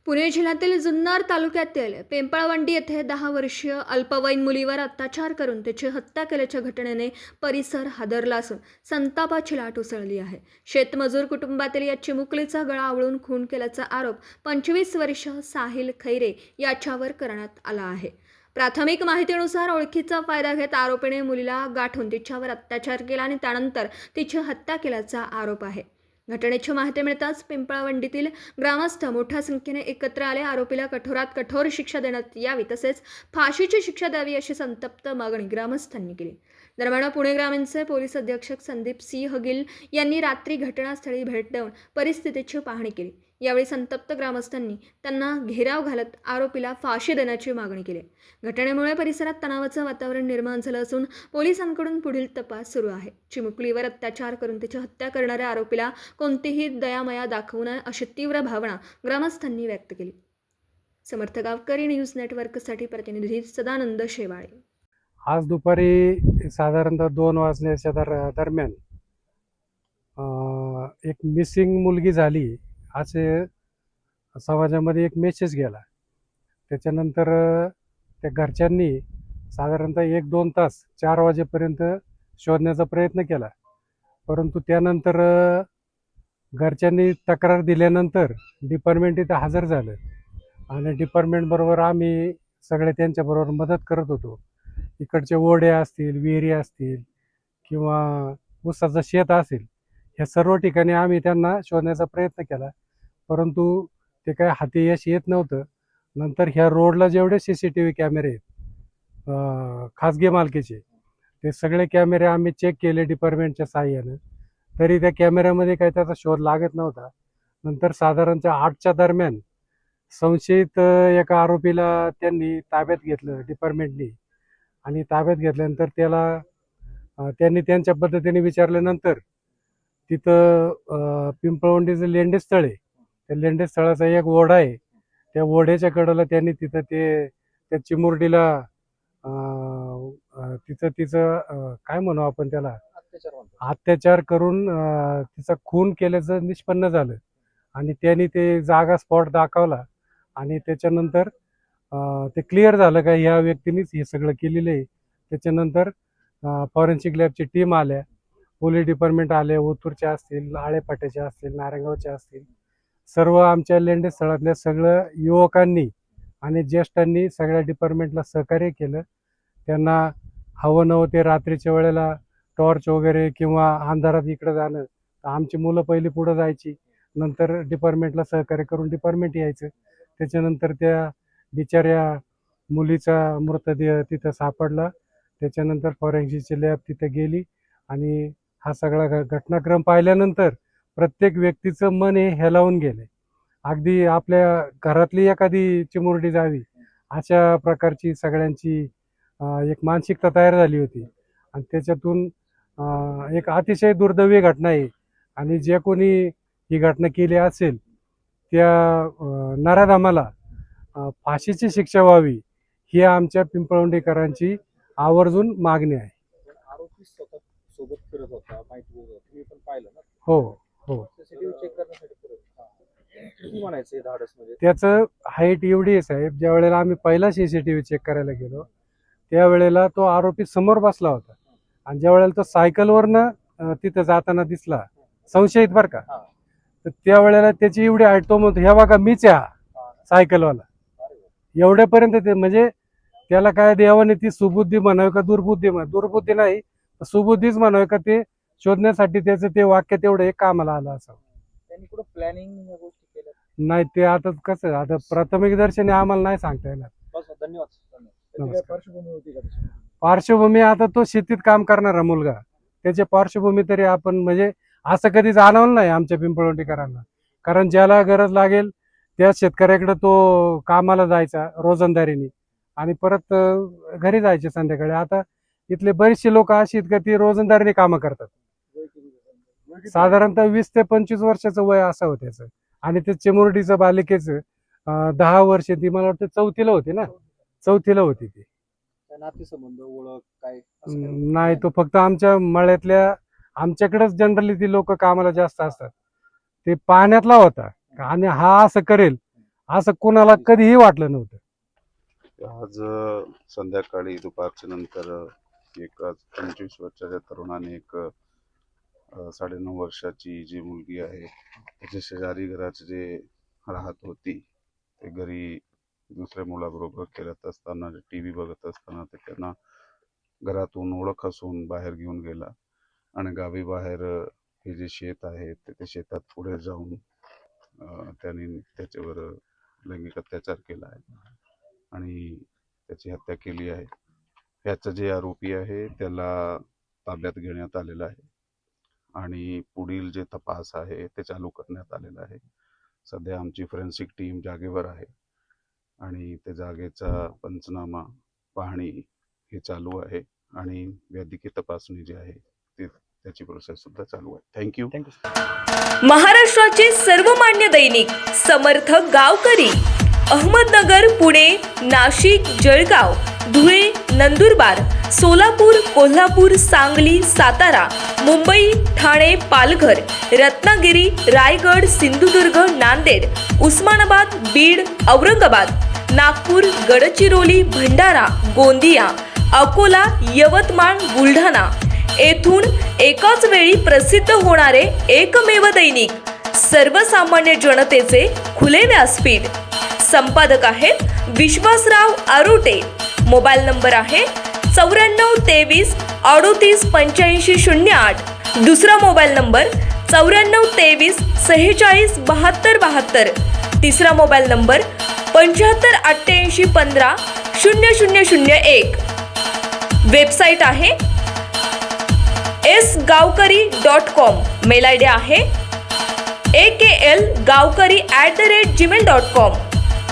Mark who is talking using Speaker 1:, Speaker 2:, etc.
Speaker 1: पुणे जिल्ह्यातील जुन्नर तालुक्यातील पिंपळवंडी येथे 10 वर्षीय अल्पवयीन मुलीवर अत्याचार करून तिची हत्या केल्याच्या घटनेने परिसर हादरला असून संतापाची लाट उसळली आहे। शेतमजूर कुटुंबातील या चिमुकलीचा गळा आवळून खून केल्याचा आरोप 25 वर्षीय साहिल खैरे याच्यावर करण्यात आला आहे। प्राथमिक माहितीनुसार ओळखीचा फायदा घेत आरोपीने मुलीला गाठून तिच्यावर अत्याचार केला आणि त्यानंतर तिची हत्या केल्याचा आरोप आहे। घटनेची माहिती मिळताच पिंपळवंडीतील ग्रामस्थ मोठ्या संख्येने एकत्र आले। आरोपीला कठोरात कठोर शिक्षा देण्यात यावी तसेच फाशीची शिक्षा द्यावी अशी संतप्त मागणी ग्रामस्थांनी केली। दरम्यान पुणे ग्रामीणचे पोलीस अधीक्षक संदीप सिंह गिल यांनी रात्री घटनास्थळी भेट देऊन परिस्थितीची पाहणी केली। यावेळी संतप्त ग्रामस्थांनी त्यांना घेराव घालत आरोपीला फाशी देण्याची मागणी केली। घटनेमुळे परिसरात तणावाचं वातावरण निर्माण झालं असून पोलिसांकडून पुढील तपास सुरू आहे। चिमुकलीवर अत्याचार करून तिची हत्या करणाऱ्या आरोपीला कोणतीही दयामया दाखवू नये अशी तीव्र भावना ग्रामस्थांनी व्यक्त केली। समर्थ गावकरी न्यूज नेटवर्कसाठी प्रतिनिधी सदानंद शेवाळे।
Speaker 2: आज दुपारी साधारणतः 2 वाजण्याच्या दरम्यान एक मिसिंग मुलगी झाली असे समाजामध्ये एक मेसेज गेला। त्याच्यानंतर त्या घरच्यांनी साधारणतः 1-2 तास 4 वाजेपर्यंत शोधण्याचा प्रयत्न केला, परंतु त्यानंतर घरच्यांनी तक्रार दिल्यानंतर डिपार्टमेंट इथं हजर झालं आणि डिपार्टमेंटबरोबर आम्ही सगळे त्यांच्याबरोबर मदत करत होतो। इकडचे ओढे असतील, विहिरी असतील किंवा ऊसाचं शेत असेल, ह्या सर्व ठिकाणी आम्ही त्यांना शोधण्याचा प्रयत्न केला, परंतु ते काय हाती यश येत नव्हतं। नंतर ह्या रोडला जेवढे CCTV कॅमेरे आहेत खाजगी मालकीचे, ते सगळे कॅमेरे आम्ही चेक केले डिपार्टमेंटच्या साहाय्यानं, तरी त्या कॅमेऱ्यामध्ये काही त्याचा शोध लागत नव्हता। नंतर साधारणतः 8च्या दरम्यान संशयित एका आरोपीला त्यांनी ताब्यात घेतलं डिपार्टमेंटनी, आणि ताब्यात घेतल्यानंतर त्यांनी त्यांच्या पद्धतीने विचारल्यानंतर तिथं पिंपळवंडीचं लेंडेस्थळ आहे, त्या लेंडेस्थळाचा एक ओढा आहे, त्या ओढ्याच्या कडेला त्यांनी तिथं त्या चिमुरडीला तिचं काय म्हणू आपण त्याला अत्याचार करून तिचा खून केल्याचं निष्पन्न झालं। आणि त्यांनी ते जागा स्पॉट दाखवला आणि त्याच्यानंतर ते क्लिअर झालं का ह्या व्यक्तीनेच हे सगळं केलेलं आहे। त्याच्यानंतर फॉरेन्सिक लॅबची टीम आल्या, पोलीस डिपार्टमेंट आले, ओतूरचे असतील, आळेपाट्याचे असतील, नारायणगावचे असतील, सर्व आमच्या लेंडेस्थळातल्या सगळं युवकांनी आणि ज्येष्ठांनी सगळ्या डिपार्टमेंटला सहकार्य केलं। त्यांना हवं नव्हते रात्रीच्या वेळेला टॉर्च वगैरे किंवा अंधारात इकडं जाणं, तर आमची मुलं पहिली पुढं जायची, नंतर डिपार्टमेंटला सहकार्य करून डिपार्टमेंट यायचं। त्याच्यानंतर त्या बिचाऱ्या मुलीचा मृतदेह तिथं सापडला। त्याच्यानंतर फॉरेन्सिकची लॅब तिथं गेली आणि हा सगळा घटनाक्रम पाहिल्यानंतर प्रत्येक व्यक्तीचं मन हे हेलावून गेले। अगदी आपल्या घरातली एखादी चिमुरडी जावी अशा प्रकारची सगळ्यांची एक मानसिकता तयार झाली होती आणि त्याच्यातून एक अतिशय दुर्दैवी घटना आहे। आणि जे कोणी ही घटना केली असेल त्या नराधमाला फाशीची शिक्षा व्हावी ही आमच्या पिंपळवंडीकरांची आवर्जून मागणी आहे।
Speaker 3: आरोपी स्वतः सोबत फिरत होता, माहिती होतं, तुम्ही पण पाहिलं ना?
Speaker 2: हो हो,
Speaker 3: सीसीटीव्ही चेक करण्यासाठी फिरत होता। किती म्हणायचं हे धाडस म्हणजे?
Speaker 2: त्याचं हाईट एवढी आहे साहेब, ज्या वेळेला आम्ही पहिला CCTV चेक करायला गेलो त्यावेळेला तो आरोपी समोर बसला होता आणि ज्या वेळेला तो सायकलवरनं तिथं जाताना दिसला, संशयित बरं का, तर त्यावेळेला त्याची एवढी हाईट, तो म्हणतो ह्या बघा मीच आहे सायकलवाला, एवढ्यापर्यंत ते म्हणजे त्याला काय देवाने ती सुबुद्धी म्हणावी का दुर्बुद्धी दुर्बुद्धी नाही, सुबुद्धीच म्हणावी का, ते शोधण्यासाठी त्याचं ते वाक्य तेवढं एक कामाला आलं असावं।
Speaker 3: त्यांनी कुठं प्लॅनिंग या गोष्टी केल्या?
Speaker 2: नाही, ते आता कसं, आता प्राथमिक दर्शनी आम्हाला नाही सांगता येणार।
Speaker 3: बस, धन्यवाद। त्याची
Speaker 2: नमस्कार.
Speaker 3: काय पार्श्वभूमी होती का त्याची?
Speaker 2: पार्श्वभूमी आता तो शेतीत काम करणारा मुलगा, त्याची पार्श्वभूमी तरी आपण म्हणजे असं कधी जाणवलं नाही आमच्या पिंपळवंडीकरांना, कारण ज्याला गरज लागेल त्या शेतकऱ्याकडे तो कामाला जायचा रोजंदारीने आणि परत घरी जायचे संध्याकाळी। आता इथले बरेचसे लोक अशी आहेत का ती रोजंदारीने कामं करतात। साधारणतः 20 ते 25 वर्षाचं वय असावं त्याचं, आणि ते चिमुरडीचं बालिकेचं 10 वर्ष, ती मला वाटतं 4थीला होती ना, 4थीला होती ती।
Speaker 3: नातेसंबंध, ओळख काय
Speaker 2: नाही, तो फक्त आमच्या मळ्यातल्या, आमच्याकडेच जनरली ती लोक कामाला जास्त असतात, ते पाहण्यातला होता आणि हा असं करेल असं कोणाला कधीही वाटलं नव्हतं.
Speaker 4: आज संध्याकाळी दुपारच्या नंतर एक 25 वर्षाच्या तरुणाने एक 9.5 वर्षाची जी मुलगी आहे त्याच्या शेजारी घरात जे राहत होती ते घरी दुसऱ्या मुलाबरोबर खेळत असताना TV बघत असताना ते त्यांना घरातून ओळख असून बाहेर घेऊन गेला आणि गावी बाहेर हे जे शेत आहे ते शेतात पुढे जाऊन त्यांनी त्याच्यावर लैंगिक अत्याचार केला आहे आणि त्याची हत्या केली आहे. ह्याचा जे आरोपी आहे त्याला ताब्यात घेण्यात आलेला आहे आणि पुढील जे तपास आहे ते चालू करण्यात आलेला आहे. सध्या आमची फॉरेन्सिक टीम जागेवर आहे आणि त्या जागेचा पंचनामा पाहणी हे चालू आहे आणि वैद्यकीय तपासणी जी आहे ती त्याची प्रोसेस सुद्धा चालू आहे. थँक्यू.
Speaker 5: महाराष्ट्राचे सर्वमान्य दैनिक समर्थ गावकरी अहमदनगर, पुणे, नाशिक, जळगाव, धुळे, नंदुरबार, सोलापूर, कोल्हापूर, सांगली, सातारा, मुंबई, ठाणे, पालघर, रत्नागिरी, रायगड, सिंधुदुर्ग, नांदेड, उस्मानाबाद, बीड, औरंगाबाद, नागपूर, गडचिरोली, भंडारा, गोंदिया, अकोला, यवतमाळ, बुलढाणा येथून एकाच वेळी प्रसिद्ध होणारे एकमेव दैनिक, सर्वसामान्य जनतेचे खुले व्यासपीठ. संपादक आहेत विश्वासराव आरोटे. मोबाईल नंबर आहे 94 23 38 85 08. दुसरा मोबाईल नंबर 94 23 46 72 72. तिसरा मोबाईल नंबर 75 88 15 0001. वेबसाईट आहे sgavkari.com. मेल आयडी आहे aklgavkari@gmail.com.